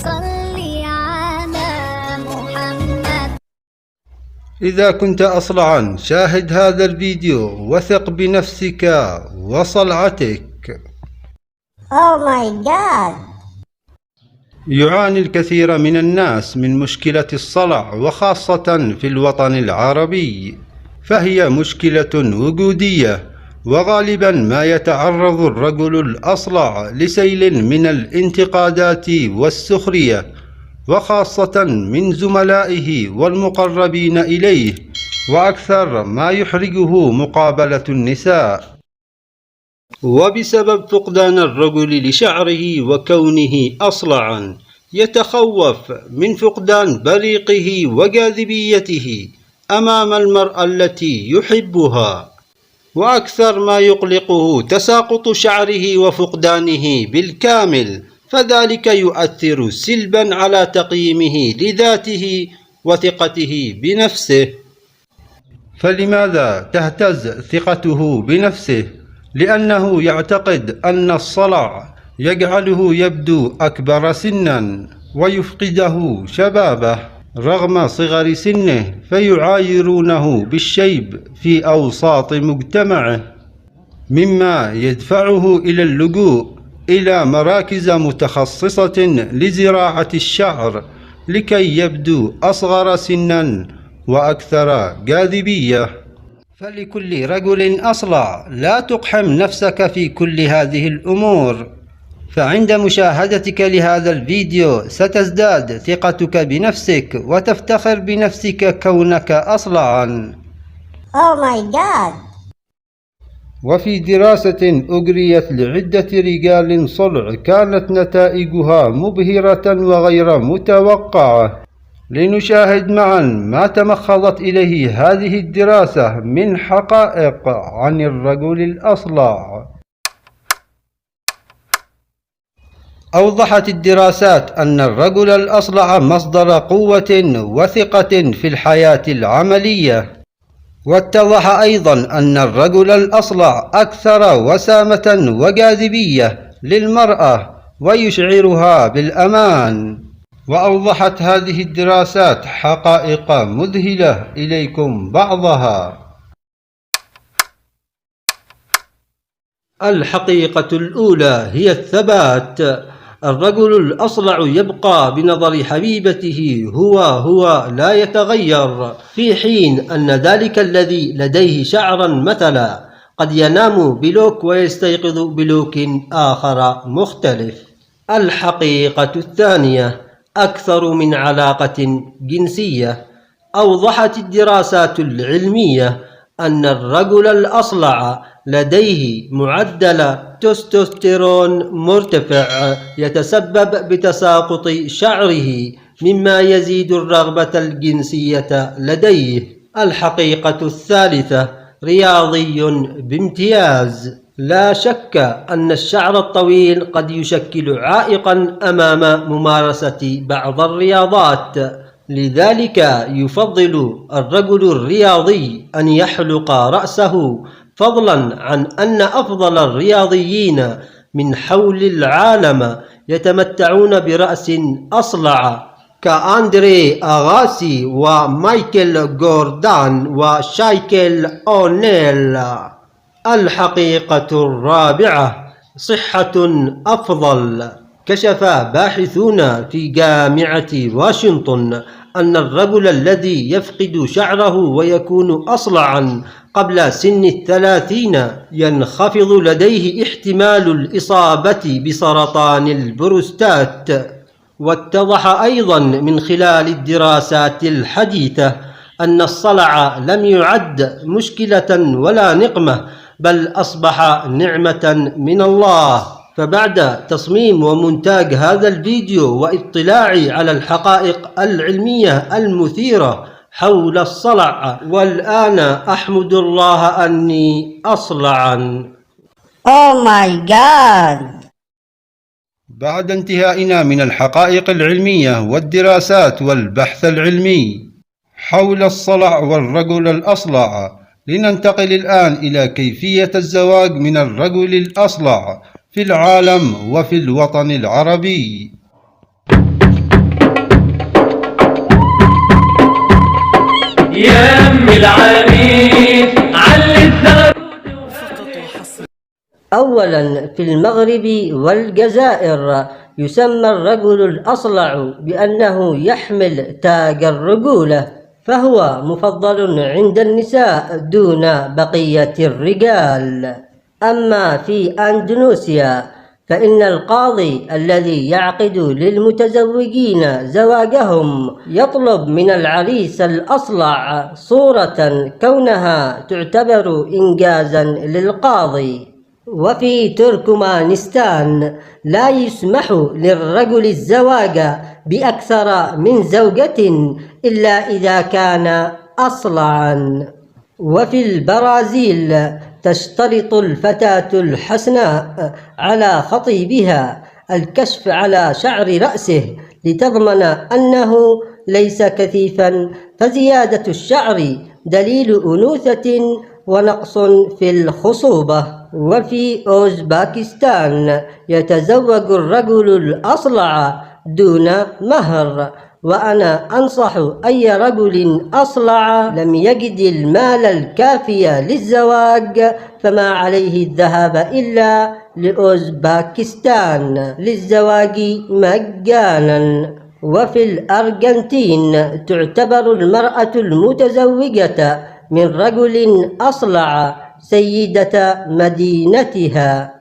صل على محمد. إذا كنت أصلعا شاهد هذا الفيديو وثق بنفسك وصلعتك. Oh my God! يعاني الكثير من الناس من مشكلة الصلع، وخاصة في الوطن العربي، فهي مشكلة وجودية، وغالبا ما يتعرض الرجل الأصلع لسيل من الانتقادات والسخرية، وخاصة من زملائه والمقربين إليه، وأكثر ما يحرجه مقابلة النساء، وبسبب فقدان الرجل لشعره وكونه أصلعا يتخوف من فقدان بريقه وجاذبيته أمام المرأة التي يحبها، وأكثر ما يقلقه تساقط شعره وفقدانه بالكامل، فذلك يؤثر سلبا على تقييمه لذاته وثقته بنفسه. فلماذا تهتز ثقته بنفسه؟ لأنه يعتقد أن الصلع يجعله يبدو أكبر سنا ويفقده شبابه رغم صغر سنه، فيعايرونه بالشيب في أوساط مجتمعه، مما يدفعه إلى اللجوء إلى مراكز متخصصة لزراعة الشعر لكي يبدو أصغر سنا وأكثر جاذبية. فلكل رجل أصلع لا تقحم نفسك في كل هذه الأمور، فعند مشاهدتك لهذا الفيديو ستزداد ثقتك بنفسك وتفتخر بنفسك كونك أصلعا. Oh my God! وفي دراسة أجريت لعدة رجال صلع كانت نتائجها مبهرة وغير متوقعة. لنشاهد معا ما تمخضت إليه هذه الدراسة من حقائق عن الرجل الأصلع. أوضحت الدراسات أن الرجل الأصلع مصدر قوة وثقة في الحياة العملية، واتضح أيضا أن الرجل الأصلع أكثر وسامة وجاذبية للمرأة ويشعرها بالأمان. وأوضحت هذه الدراسات حقائق مذهلة، إليكم بعضها. الحقيقة الأولى هي الثبات. الرجل الأصلع يبقى بنظر حبيبته هو لا يتغير، في حين أن ذلك الذي لديه شعرا مثلا قد ينام بلوك ويستيقظ بلوك آخر مختلف. الحقيقة الثانية أكثر من علاقة جنسية. أوضحت الدراسات العلمية أن الرجل الأصلع لديه معدل تستوستيرون مرتفع يتسبب بتساقط شعره، مما يزيد الرغبة الجنسية لديه. الحقيقة الثالثة رياضي بامتياز. لا شك أن الشعر الطويل قد يشكل عائقا أمام ممارسة بعض الرياضات، لذلك يفضل الرجل الرياضي أن يحلق رأسه، فضلا عن أن أفضل الرياضيين من حول العالم يتمتعون برأس أصلع كأندري أغاسي ومايكل جوردان وشايكل أونيل. الحقيقة الرابعة صحة أفضل. كشف باحثون في جامعة واشنطن أن الرجل الذي يفقد شعره ويكون أصلعا قبل سن 30 ينخفض لديه احتمال الإصابة بسرطان البروستات. واتضح أيضا من خلال الدراسات الحديثة أن الصلع لم يعد مشكلة ولا نقمة، بل أصبح نعمة من الله. فبعد تصميم ومونتاج هذا الفيديو واطلاعي على الحقائق العلمية المثيرة حول الصلع، والآن أحمد الله أني أصلعا. Oh my God! بعد انتهائنا من الحقائق العلمية والدراسات والبحث العلمي حول الصلع والرجل الأصلع، لننتقل الآن إلى كيفية الزواج من الرجل الأصلع في العالم وفي الوطن العربي. يا ام العريس علي الزغرود. أولا في المغرب والجزائر يسمى الرجل الأصلع بأنه يحمل تاج الرجولة، فهو مفضل عند النساء دون بقية الرجال. أما في أندونيسيا فإن القاضي الذي يعقد للمتزوجين زواجهم يطلب من العريس الأصلع صورة كونها تعتبر إنجازا للقاضي. وفي تركمانستان لا يسمح للرجل الزواج بأكثر من زوجة إلا إذا كان أصلعا. وفي البرازيل تشترط الفتاة الحسناء على خطيبها الكشف على شعر رأسه لتضمن أنه ليس كثيفا، فزيادة الشعر دليل أنوثة ونقص في الخصوبة. وفي أوزباكستان يتزوج الرجل الأصلع دون مهر، وأنا أنصح أي رجل أصلع لم يجد المال الكافي للزواج فما عليه الذهاب إلا لأوزباكستان للزواج مجانا. وفي الأرجنتين تعتبر المرأة المتزوجة من رجل أصلع سيدة مدينتها.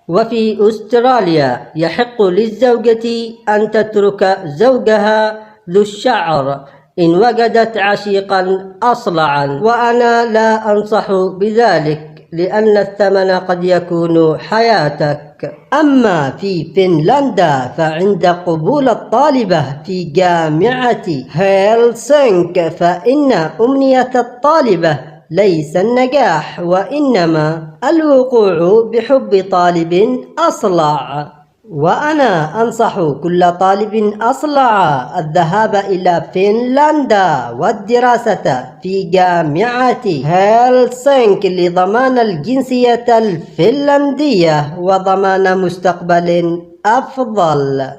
وفي أستراليا يحق للزوجة أن تترك زوجها ذو الشعر إن وجدت عشيقا أصلعا، وأنا لا أنصح بذلك لأن الثمن قد يكون حياتك. أما في فنلندا فعند قبول الطالبة في جامعة هيلسنك فإن أمنية الطالبة ليس النجاح وإنما الوقوع بحب طالب أصلع، وأنا أنصح كل طالب أصلع الذهاب إلى فنلندا والدراسة في جامعة هيلسنك لضمان الجنسية الفنلندية وضمان مستقبل أفضل.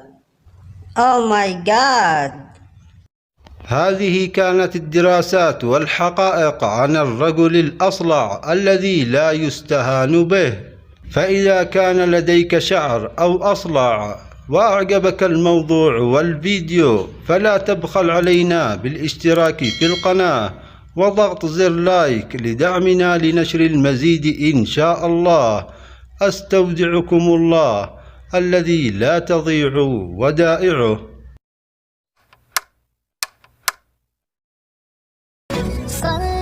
Oh my God! هذه كانت الدراسات والحقائق عن الرجل الأصلع الذي لا يستهان به. فإذا كان لديك شعر أو أصلع وأعجبك الموضوع والفيديو فلا تبخل علينا بالاشتراك في القناة وضغط زر لايك لدعمنا لنشر المزيد إن شاء الله. أستودعكم الله الذي لا تضيع ودائعه. صلى